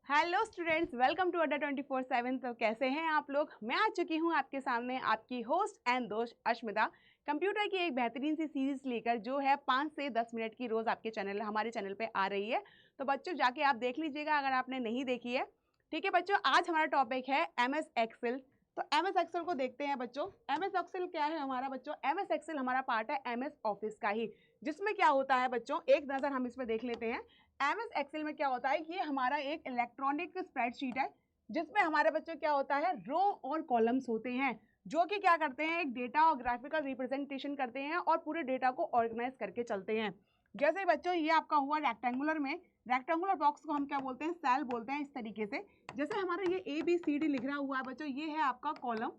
Hello students, welcome to अड्डा 24/7। तो कैसे हैं आप लोग। मैं आ चुकी हूं आपके सामने आपकी होस्ट एंड दोस्त अश्मिता, कंप्यूटर की एक बेहतरीन सी सीरीज लेकर जो है 5 से 10 मिनट की रोज आपके हमारे चैनल पे आ रही है। तो बच्चों जाके आप देख लीजिएगा अगर आपने नहीं देखी है। ठीक है बच्चों, आज हमारा टॉपिक है MS एक्सेल। तो MS एक्सेल को देखते हैं बच्चों। MS एक्सेल क्या है हमारा बच्चों? MS एक्सेल हमारा पार्ट है MS ऑफिस का ही, जिसमें क्या होता है बच्चों, एक नज़र हम इसमें देख लेते हैं। MS एक्सेल में क्या होता है, ये हमारा एक इलेक्ट्रॉनिक स्प्रेडशीट है जिसमें हमारे बच्चों क्या होता है, रो और कॉलम्स होते हैं जो कि क्या करते हैं, एक डेटा और ग्राफिकल रिप्रेजेंटेशन करते हैं और पूरे डेटा को ऑर्गेनाइज करके चलते हैं। जैसे बच्चों ये आपका हुआ रेक्टेंगुलर में, रेक्टेंगुलर बॉक्स को हम क्या बोलते हैं, सेल बोलते हैं। इस तरीके से जैसे हमारा ये ABCD लिख रहा हुआ है बच्चों, ये है आपका कॉलम,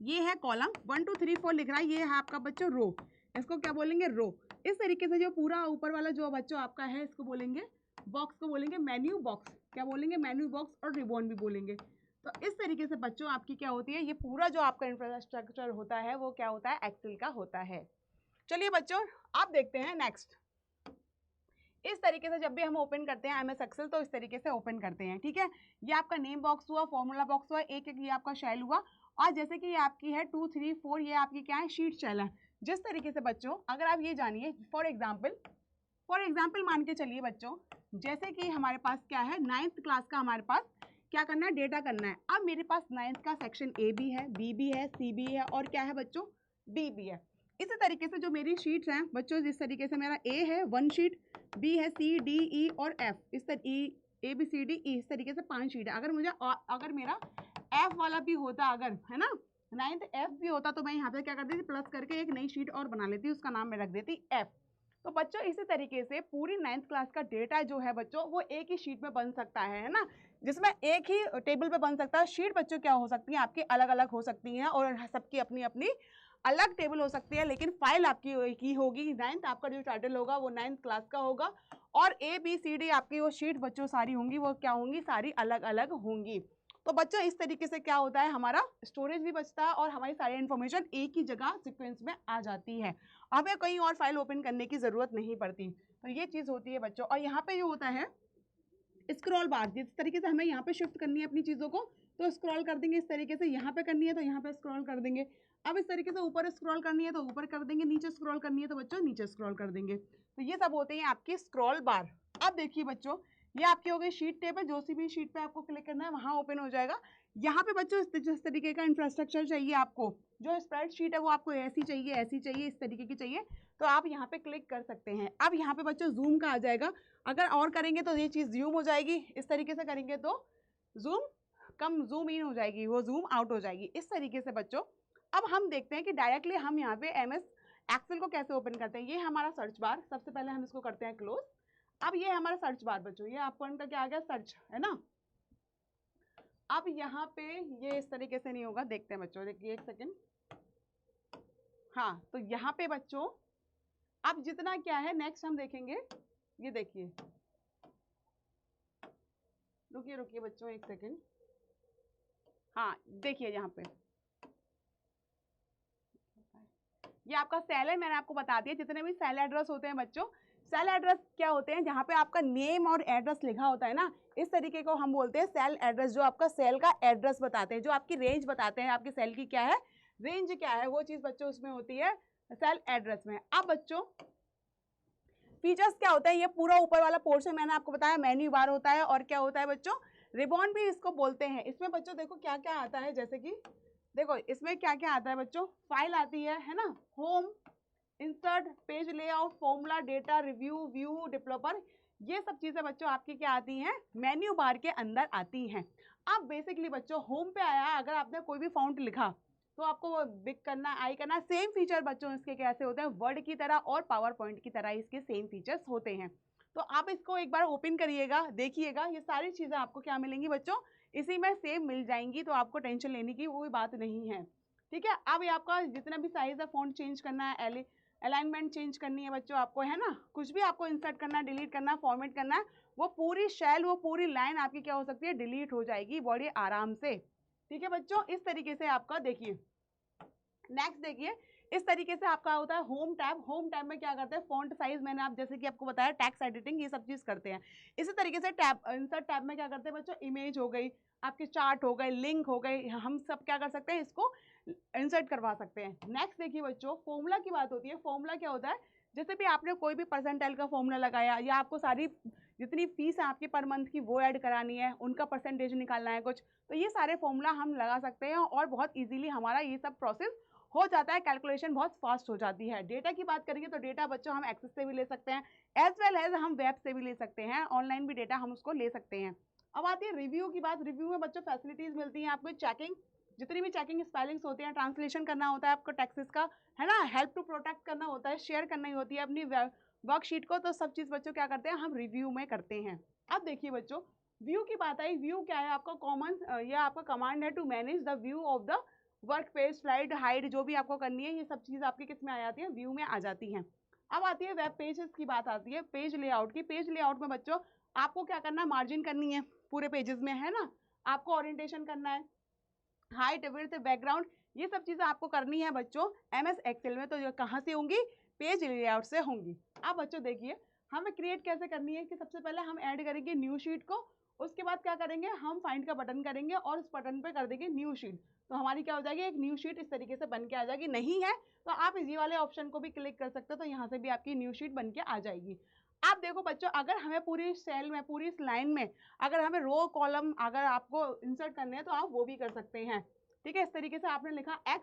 ये है कॉलम 1 2 3 4 लिख रहा है, ये है आपका बच्चों रो, इसको क्या बोलेंगे, रो। इस तरीके से जो पूरा ऊपर वाला जो बच्चों आपका है, इसको बोलेंगे बॉक्स, को बोलेंगे मेन्यू बॉक्स, क्या बोलेंगे, मेन्यू बॉक्स, और रिबॉन भी बोलेंगे। तो इस तरीके से बच्चों आपकी क्या होती है, ये पूरा जो आपका इंफ्रास्ट्रक्चर होता है वो क्या होता है, एक्सेल का होता है। चलिए बच्चों आप देखते हैं नेक्स्ट। इस तरीके से जब भी हम ओपन करते हैं MS एक्सेल तो इस तरीके से ओपन करते हैं। ठीक है, ये आपका नेम बॉक्स हुआ, फॉर्मूला बॉक्स हुआ, एक एक ये आपका शेल हुआ, और जैसे कि ये आपकी है 2 3 4, ये आपकी क्या है, शीट शेल है। जिस तरीके से बच्चों अगर आप ये जानिए, फॉर एग्जाम्पल मान के चलिए बच्चों, जैसे कि हमारे पास क्या है, 9th क्लास का हमारे पास क्या करना है, डेटा करना है। अब मेरे पास 9th का सेक्शन A भी है, B भी है, C भी है, और क्या है बच्चों, D भी है। इसी तरीके से जो मेरी शीट्स हैं बच्चों, जिस तरीके से मेरा A है 1 शीट, B है C D E और F, इस A B C D E, इस तरीके से 5 शीट है। अगर मेरा F वाला भी होता, अगर है ना 9th F भी होता, तो मैं यहाँ पे क्या करती थी, प्लस करके एक नई शीट और बना लेती, उसका नाम मैं रख देती F। तो बच्चों इसी तरीके से पूरी 9th क्लास का डेटा जो है बच्चों, वो एक ही शीट में बन सकता है ना, जिसमें एक ही टेबल पे बन सकता है। शीट बच्चों क्या हो सकती है, आपकी अलग अलग हो सकती हैं और सबकी अपनी अपनी अलग टेबल हो सकती है, लेकिन फाइल आपकी एक ही होगी। 9th आपका जो टाइटल होगा वो 9th क्लास का होगा, और ABCD आपकी वो शीट बच्चों सारी होंगी, वो क्या होंगी, सारी अलग अलग होंगी। तो बच्चों इस तरीके से क्या होता है, हमारा स्टोरेज भी बचता है और हमारी सारी इन्फॉर्मेशन एक ही जगह सीक्वेंस में आ जाती है, हमें कहीं और फाइल ओपन करने की जरूरत नहीं पड़ती। तो ये चीज होती है बच्चों। और यहाँ पे जो होता है स्क्रॉल बार, जिस तरीके से हमें यहाँ पे शिफ्ट करनी है अपनी चीजों को, तो स्क्रॉल कर देंगे इस तरीके से, यहाँ पे करनी है तो यहाँ पे स्क्रॉल कर देंगे। अब इस तरीके से ऊपर स्क्रॉल करनी है तो ऊपर कर देंगे, नीचे स्क्रॉल करनी है तो बच्चों नीचे स्क्रॉल कर देंगे। तो ये सब होते हैं आपकी स्क्रॉल बार। अब देखिए बच्चों, ये आपकी हो गई शीट टेबल, जो सी भी शीट पे आपको क्लिक करना है वहां ओपन हो जाएगा। यहाँ पे बच्चों जिस तरीके का इंफ्रास्ट्रक्चर चाहिए आपको, जो स्प्रेड शीट है वो आपको ऐसी चाहिए, इस तरीके की चाहिए, तो आप यहाँ पे क्लिक कर सकते हैं। अब यहाँ पे बच्चों जूम का आ जाएगा, अगर और करेंगे तो ये चीज़ जूम हो जाएगी, इस तरीके से करेंगे तो जूम कम, जूम इन हो जाएगी, वो जूम आउट हो जाएगी, इस तरीके से बच्चों। अब हम देखते हैं कि डायरेक्टली हम यहाँ पे MS एक्सेल को कैसे ओपन करते हैं। ये हमारा सर्च बार, सबसे पहले हम इसको करते हैं क्लोज। अब ये हमारा सर्च बार बच्चों, ये आपको इनका क्या आ गया, सर्च है ना। अब यहाँ पे ये इस तरीके से नहीं होगा, देखते हैं बच्चों, देखिए एक सेकेंड। हाँ, तो यहाँ पे बच्चों अब जितना क्या है, नेक्स्ट हम देखेंगे, ये देखिए, रुकिए बच्चों एक सेकेंड। हाँ देखिए यहाँ पे ये आपका सेल है, मैंने आपको बता दिया जितने भी सेल एड्रेस होते हैं बच्चों। सेल एड्रेस क्या होते हैं, जहाँ पे आपका नेम और एड्रेस लिखा होता है ना, इस तरीके को हम बोलते हैं सेल एड्रेस, जो आपका सेल का एड्रेस बताते हैं, जो आपकी रेंज बताते हैं, आपके सेल की क्या है, रेंज क्या है, वो चीज बच्चों उसमें होती है सेल एड्रेस में। अब बच्चों फीचर्स क्या होता है, ये पूरा ऊपर वाला पोर्शन मैंने आपको बताया मेन्यू बार होता है, और क्या होता है बच्चों, रिबॉन भी इसको बोलते हैं। इसमें बच्चों देखो क्या क्या आता है, जैसे कि देखो इसमें क्या क्या आता है बच्चों, फाइल आती है ना, home, insert, page layout, formula, data, review, view, developer, ये सब चीजें बच्चों आपकी क्या आती हैं, मेन्यू बार के अंदर आती हैं। अब बेसिकली बच्चों होम पे आया, अगर आपने कोई भी फॉन्ट लिखा तो आपको वो बिग करना, आई करना, सेम फीचर बच्चों इसके कैसे होते हैं, वर्ड की तरह और पावर पॉइंट की तरह इसके सेम फीचर्स होते हैं। तो आप इसको एक बार ओपन करिएगा, देखिएगा, ये सारी चीजें आपको क्या मिलेंगी बच्चों, इसी में सेम मिल जाएंगी, तो आपको टेंशन लेने की कोई बात नहीं है। ठीक है, अब ये आपका जितना भी साइज है, फॉन्ट चेंज करना है, अलाइनमेंट चेंज करनी है बच्चों आपको, है ना, कुछ भी आपको इंसर्ट करना है, डिलीट करना है, फॉर्मेट करना है, वो पूरी शेल, वो पूरी लाइन आपकी क्या हो सकती है, डिलीट हो जाएगी बड़ी आराम से। ठीक है बच्चों, इस तरीके से आपका देखिए। नेक्स्ट देखिए, इस तरीके से आपका होता है होम टैब। होम टैब में क्या करते हैं, फॉन्ट साइज मैंने आप जैसे कि आपको बताया, टेक्स्ट एडिटिंग, ये सब चीज करते हैं। इसी तरीके से टैब इंसर्ट टैब में क्या करते हैं बच्चों, इमेज हो गई, आपके चार्ट हो गए, लिंक हो गए, हम सब क्या कर सकते हैं, इसको इंसर्ट करवा सकते हैं। नेक्स्ट देखिए बच्चों, फॉर्मूला की बात होती है। फॉर्मूला क्या होता है, जैसे भी आपने कोई भी परसेंटाइल का फॉर्मूला लगाया, या आपको सारी जितनी फीस है आपकी पर मंथ की वो ऐड करानी है, उनका परसेंटेज निकालना है कुछ, तो ये सारे फॉर्मूला हम लगा सकते हैं और बहुत इजीली हमारा ये सब प्रोसेस हो जाता है। कैलकुलेशन बहुत फास्ट हो जाती है। डेटा की बात करेंगे तो डेटा बच्चों हम एक्सेस से भी ले सकते हैं, एज वेल एज हम वेब से भी ले सकते हैं, ऑनलाइन भी डेटा हम उसको ले सकते हैं। अब आती है रिव्यू की बात। रिव्यू में बच्चों फैसिलिटीज मिलती हैं आपको, चेकिंग, जितनी भी चेकिंग स्पेलिंग्स होते हैं, ट्रांसलेशन करना होता है आपको टैक्सेस का, है ना, हेल्प टू प्रोटेक्ट करना होता है, शेयर करनी होती है अपनी वर्कशीट को, तो सब चीज़ बच्चों क्या करते हैं, हम रिव्यू में करते हैं। अब देखिए बच्चों, व्यू की बात आई। व्यू क्या है, आपका कॉमन या आपका कमांड है to manage the view of the work page, slide, hide, जो भी आपको करनी है, ये सब चीज़ आपकी किस में आ जाती है, व्यू में आ जाती हैं। अब आती है वेब पेजेस की बात आती है, पेज लेआउट की। पेज लेआउट में बच्चों आपको क्या करना है, मार्जिन करनी है पूरे पेजेस में, है ना, आपको ओरिएंटेशन करना है, हाइट, विड्थ, बैकग्राउंड, ये सब चीज़ें आपको करनी है बच्चों MS एक्सेल में। तो ये कहाँ से होंगी, पेज लेआउट से होंगी। अब बच्चों देखिए हमें क्रिएट कैसे करनी है, कि सबसे पहले हम ऐड करेंगे न्यू शीट को, उसके बाद क्या करेंगे, हम फाइंड का बटन करेंगे और उस बटन पे कर देंगे न्यू शीट, तो हमारी क्या हो जाएगी, एक न्यू शीट इस तरीके से बन के आ जाएगी। नहीं है तो आप इसी वाले ऑप्शन को भी क्लिक कर सकते हो, तो यहाँ से भी आपकी न्यू शीट बन के आ जाएगी। आप देखो बच्चों, अगर हमें पूरी सेल में, पूरी इस लाइन में अगर हमें रो कॉलम अगर आपको इंसर्ट करने हैं तो आप वो भी कर सकते हैं। ठीक है, इस तरीके से आपने लिखा x,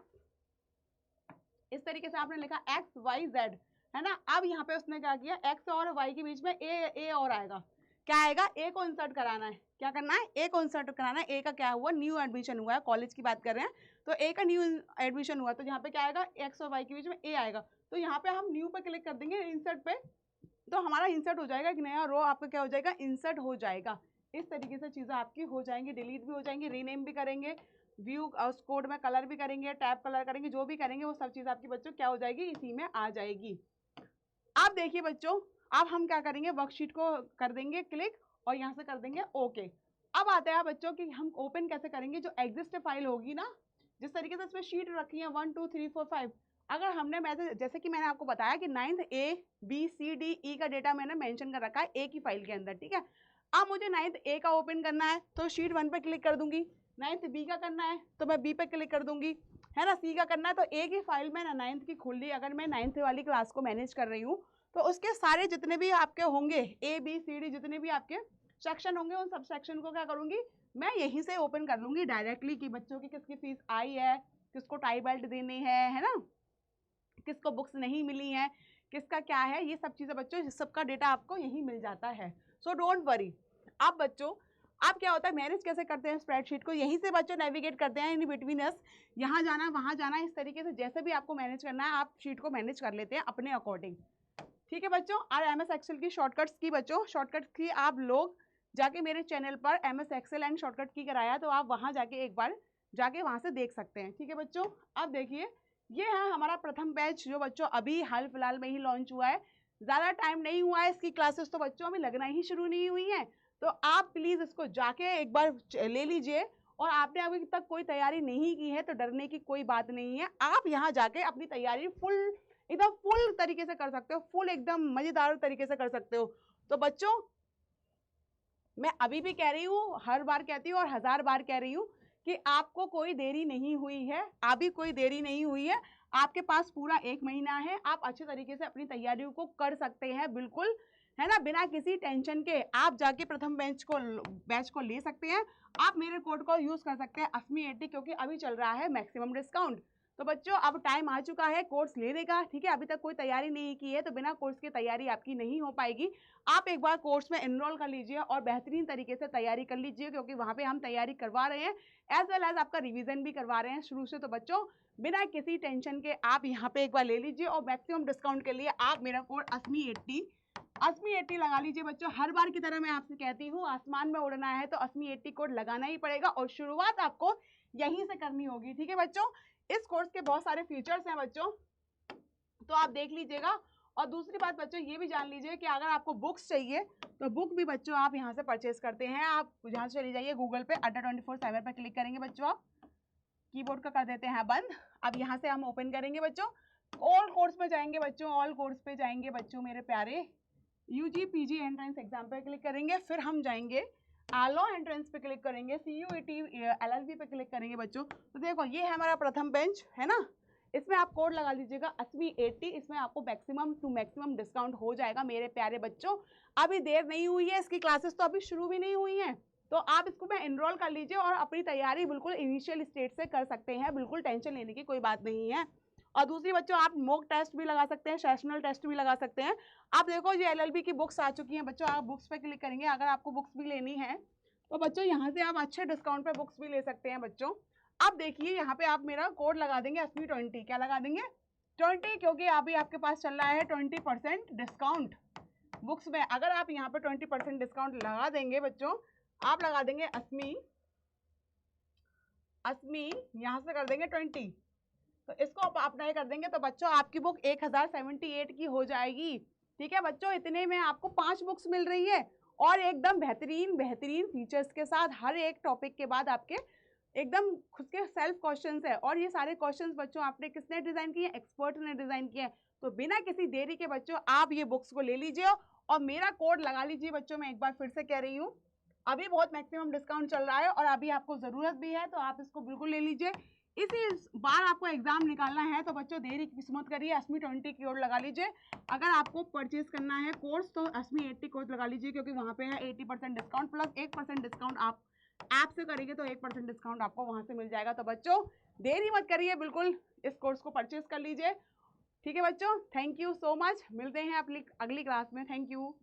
इस तरीके से आपने लिखा x y z, है ना। अब यहाँ पे उसने क्या किया, x और y के बीच में a और आएगा, क्या आएगा, a को इंसर्ट कराना है। क्या करना है, a को इंसर्ट कराना है। a का क्या हुआ, न्यू एडमिशन हुआ है, कॉलेज की बात कर रहे हैं, तो a का न्यू एडमिशन हुआ, तो यहाँ पे क्या आएगा, x और y के बीच में a आएगा, तो यहाँ पे हम न्यू पे क्लिक कर देंगे, इंसर्ट पे, तो हमारा इंसर्ट हो जाएगा, एक नया रो आपका क्या हो जाएगा, इंसर्ट हो जाएगा। इस तरीके से चीज़ें आपकी हो जाएंगी, डिलीट भी हो जाएंगी, रीनेम भी करेंगे, व्यू उस कोड में कलर भी करेंगे, टैब कलर करेंगे, जो भी करेंगे वो सब चीज़ आपकी बच्चों क्या हो जाएगी, इसी में आ जाएगी। अब देखिए बच्चों, अब हम क्या करेंगे, वर्कशीट को कर देंगे क्लिक और यहाँ से कर देंगे ओके। अब आता है बच्चों कि हम ओपन कैसे करेंगे, जो एग्जिस्ट फाइल होगी ना, जिस तरीके से इसमें शीट रखी है 1 2 3 4 5, अगर हमने मैसेज, जैसे कि मैंने आपको बताया कि 9th A B C D E का डेटा मैंने मेंशन कर रखा है ए की फाइल के अंदर, ठीक है। अब मुझे 9th A का ओपन करना है तो शीट 1 पे क्लिक कर दूंगी, 9th B का करना है तो मैं B पे क्लिक कर दूंगी, है ना, C का करना है तो A की फाइल में ना 9th की खुल ली, अगर मैं 9th वाली क्लास को मैनेज कर रही हूँ तो उसके सारे जितने भी आपके होंगे ABCD जितने भी आपके सेक्शन होंगे, उन सब सेक्शन को क्या करूँगी, मैं यहीं से ओपन कर लूँगी डायरेक्टली, कि बच्चों की किसकी फीस आई है, किसको टाई बेल्ट देनी है ना, किसको बुक्स नहीं मिली हैं, किसका क्या है, ये सब चीज़ें बच्चों, सबका डेटा आपको यहीं मिल जाता है। So don't worry. अब बच्चों, अब क्या होता है, मैनेज कैसे करते हैं स्प्रेडशीट को, यहीं से बच्चों नेविगेट करते हैं इन बिटवीन अस, यहाँ जाना वहाँ जाना, इस तरीके से जैसे भी आपको मैनेज करना है आप शीट को मैनेज कर लेते हैं अपने अकॉर्डिंग। ठीक है बच्चों, और MS एक्सेल की शॉर्टकट्स की बच्चों, शॉर्टकट्स की आप लोग जाके मेरे चैनल पर MS एक्सेल एंड शॉर्टकट की कराया, तो आप वहाँ जाके एक बार जाके वहाँ से देख सकते हैं। ठीक है बच्चों, अब देखिए ये है हमारा प्रथम बैच, जो बच्चों अभी हाल फिलहाल में ही लॉन्च हुआ है, ज़्यादा टाइम नहीं हुआ है इसकी क्लासेस, तो बच्चों अभी लगना ही शुरू नहीं हुई है, तो आप प्लीज़ इसको जाके एक बार ले लीजिए। और आपने अभी तक कोई तैयारी नहीं की है तो डरने की कोई बात नहीं है, आप यहाँ जाके अपनी तैयारी एकदम फुल तरीके से कर सकते हो, फुल एकदम मजेदार तरीके से कर सकते हो। तो बच्चों मैं अभी भी कह रही हूँ, हर बार कहती हूँ और 1000 बार कह रही हूँ कि आपको कोई देरी नहीं हुई है, अभी कोई देरी नहीं हुई है, आपके पास पूरा 1 महीना है, आप अच्छे तरीके से अपनी तैयारियों को कर सकते हैं, बिल्कुल, है ना, बिना किसी टेंशन के आप जाके प्रथम बैच को ले सकते हैं। आप मेरे कोड को यूज कर सकते हैं ASMI80, क्योंकि अभी चल रहा है मैक्सिमम डिस्काउंट। तो बच्चों अब टाइम आ चुका है कोर्स लेने का, ठीक है, अभी तक कोई तैयारी नहीं की है तो बिना कोर्स की तैयारी आपकी नहीं हो पाएगी। आप एक बार कोर्स में एनरोल कर लीजिए और बेहतरीन तरीके से तैयारी कर लीजिए, क्योंकि वहाँ पे हम तैयारी करवा रहे हैं, एज वेल एज आपका रिवीजन भी करवा रहे हैं शुरू से। तो बच्चों बिना किसी टेंशन के आप यहाँ पे एक बार ले लीजिए, और मैक्सिमम डिस्काउंट के लिए आप मेरा कोड ASMI80 लगा लीजिए बच्चों। हर बार की तरह मैं आपसे कहती हूँ, आसमान में उड़ना है तो ASMI80 कोड लगाना ही पड़ेगा, और शुरुआत आपको यहीं से करनी होगी। ठीक है बच्चों, इस कोर्स के बहुत सारे फीचर्स हैं बच्चों, तो आप देख लीजिएगा। और दूसरी बात बच्चों ये भी जान लीजिए कि अगर आपको बुक्स चाहिए तो बुक भी बच्चों आप यहाँ से परचेज करते हैं। आप यहाँ से चली जाइए गूगल पे, Adda24/7 पर क्लिक करेंगे बच्चों, आप कीबोर्ड का कर देते हैं बंद। अब यहाँ से हम ओपन करेंगे बच्चों, ऑल कोर्स पे जाएंगे बच्चों, ऑल कोर्स पे जाएंगे बच्चों मेरे प्यारे, यूजी पीजी एंट्रेंस एग्जाम पे क्लिक करेंगे, फिर हम जाएंगे आलो एंट्रेंस पे क्लिक करेंगे, सीयूईटी एलएलबी पे क्लिक करेंगे बच्चों। तो देखो ये है हमारा प्रथम बेंच है ना, इसमें आप कोड लगा लीजिएगा अस्मी 80, इसमें आपको मैक्सिमम टू मैक्सिमम डिस्काउंट हो जाएगा मेरे प्यारे बच्चों। अभी देर नहीं हुई है, इसकी क्लासेस तो अभी शुरू भी नहीं हुई हैं, तो आप इसको में एनरोल कर लीजिए और अपनी तैयारी बिल्कुल इनिशियल स्टेज से कर सकते हैं, बिल्कुल टेंशन लेने की कोई बात नहीं है। और दूसरी बच्चों आप मॉक टेस्ट भी लगा सकते हैं, सेशनल टेस्ट भी लगा सकते हैं। आप देखो ये एलएलबी की बुक्स आ चुकी हैं बच्चों, आप बुक्स पे क्लिक करेंगे, अगर आपको बुक्स भी लेनी है तो बच्चों यहाँ से आप अच्छे डिस्काउंट पे बुक्स भी ले सकते हैं बच्चों। अब देखिए यहाँ पे आप मेरा कोड लगा देंगे अस्मी 20, क्या लगा देंगे 20, क्योंकि अभी आपके पास चल रहा है 20% डिस्काउंट बुक्स में। अगर आप यहाँ पे 20% डिस्काउंट लगा देंगे बच्चों, आप लगा देंगे अस्मी यहाँ से कर देंगे 20, तो इसको आप अप्लाई कर देंगे तो बच्चों आपकी बुक 1078 की हो जाएगी। ठीक है बच्चों, इतने में आपको 5 बुक्स मिल रही है और एकदम बेहतरीन बेहतरीन फीचर्स के साथ, हर एक टॉपिक के बाद आपके एकदम खुद के सेल्फ क्वेश्चंस है। और ये सारे क्वेश्चंस बच्चों आपने किसने डिजाइन किए, एक्सपर्ट ने डिजाइन किए। तो बिना किसी देरी के बच्चों आप ये बुक्स को ले लीजिए और मेरा कोड लगा लीजिए बच्चों। मैं एक बार फिर से कह रही हूँ, अभी बहुत मैक्सिमम डिस्काउंट चल रहा है और अभी आपको जरूरत भी है, तो आप इसको बिल्कुल ले लीजिए। इसी बार आपको एग्जाम निकालना है तो बच्चों देरी किस्मत करिए, अस्मी 20 की कोड लगा लीजिए। अगर आपको परचेज करना है कोर्स तो अस्मी 80 कोड लगा लीजिए, क्योंकि वहाँ पे है 80% डिस्काउंट प्लस 1% डिस्काउंट आप ऐप से करेंगे तो 1% डिस्काउंट आपको वहाँ से मिल जाएगा। तो बच्चों देरी मत करिए, बिल्कुल इस कोर्स को परचेज कर लीजिए। ठीक है बच्चों, थैंक यू सो मच, मिलते हैं अगली क्लास में, थैंक यू।